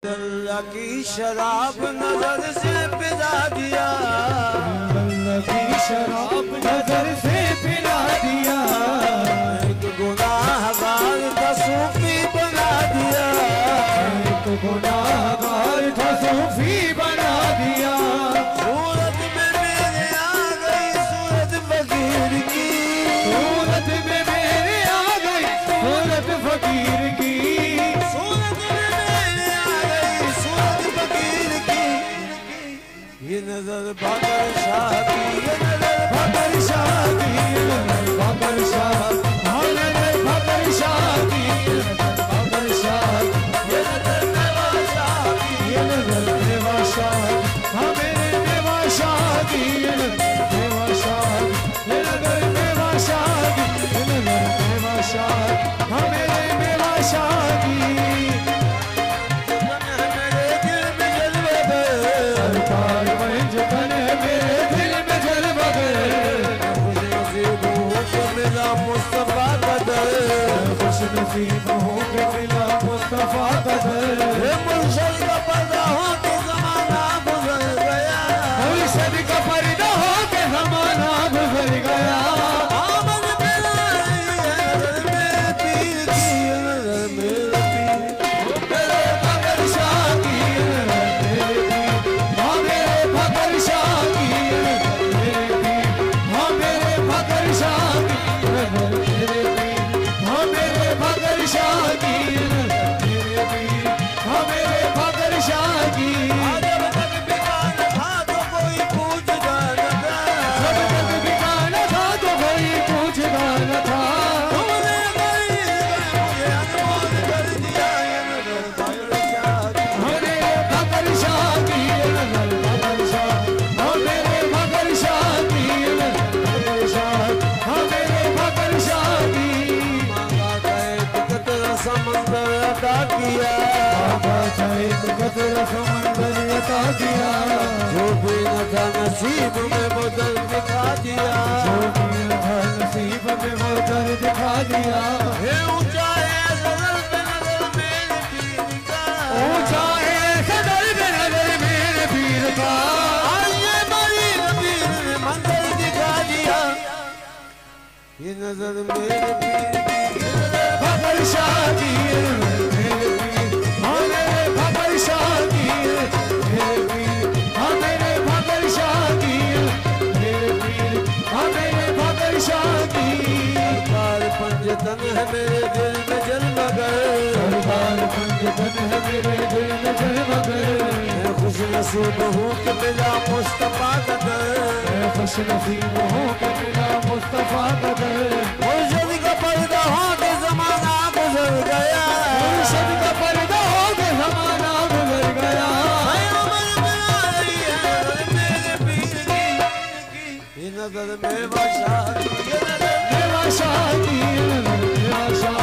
अल्लाह की शराब नजर से पिला दिया, अल्लाह की शराब नजर से पिला दिया। एक गुनाहगार था सूफी बना दिया, एक गुनाहगार था सूफी बना दिया। सूरत में मेरे आ गई सूरत फकीर की, सूरत में मेरे आ गई सूरत फकीर की, ये नजर बाबर शाह की, ये नजर बाबर शाह की, ये नजर बाबर शाह, हाँ नजर बाबर शाह की, ये नजर बाबर शाह, ये नजर मेवा शाह की, ये नजर मेवा शाह, हाँ मेरे मेवा शाह की, ये नजर मेवा शाह, ये नजर मेवा शाह की, ये नजर मेवा शाह, हाँ मेरे मेवा शाह की। खुश नसीब हो के मिला मुस्तफा कदर, मुर्शद का पर्दा हो के जमाना गुजर गया, मुर्शद का पर्दा हो के जमाना गुजर गया। आमद मेरा मेरे पीर की, नजर मेरे पीर, मेरे फकर शाह की, मेरे पीर, हाँ मेरे फकर शाह की, मेरे पीर, हाँ मेरे फकर शाह की, मेरे शाह की, मेरे पीर, हाँ मेरे फकर शाह की। जब तक बिकाना था तो कोई पूछता न था, जब तक बिकाना था तो कोई पूछता न था, तुमने मुझे अनमोल कर दिया, ये नजर फकर शाह की, हाँ मेरे फकर शाह की, ये नजर फकर शाह, हाँ मेरे फकर शाह की, ये नजर फकर शाह, हाँ मेरे फकर शाह की। समंदर अता किया, कतरा समंदर अता किया, जो भी न था नसीब में वो दर्द दिखा दिया, जो भी न था नसीब में वो दर्द दिखा दिया। हे ऊंचा है सदर पे नजर मेरे पीर का, ऊंचा है सदर पे नजर मेरे पीर का, ये बड़ी पीर ने मंदिर दिखा दिया, ये नजर मेरे पीर की, फकर शाह की, मेरे पीर, हाँ मेरे फकर शाह की, मेरे पीर, हाँ मेरे फकर शाह की, मेरे पीर, हाँ मेरे फकर शाह की। सरकार पंजतन है मेरे दिल में जलमगर, सरकार पंजतन है मेरे दिल में जलमगर, मैं खुश नसीब हूँ कि मिला मुस्तफा कदर, मैं खुश नसीब हूँ कि मिला मुस्तफा कदर। मुर्शिद का पर्दा हो के जमाना गुजर गया, मुर्शिद का पर्दा हो के जमाना गुजर गया। मेरे पीर की, ये नजर मेवा शाह की, ये नजर मेवा शाह की, ये नजर मेवा शाह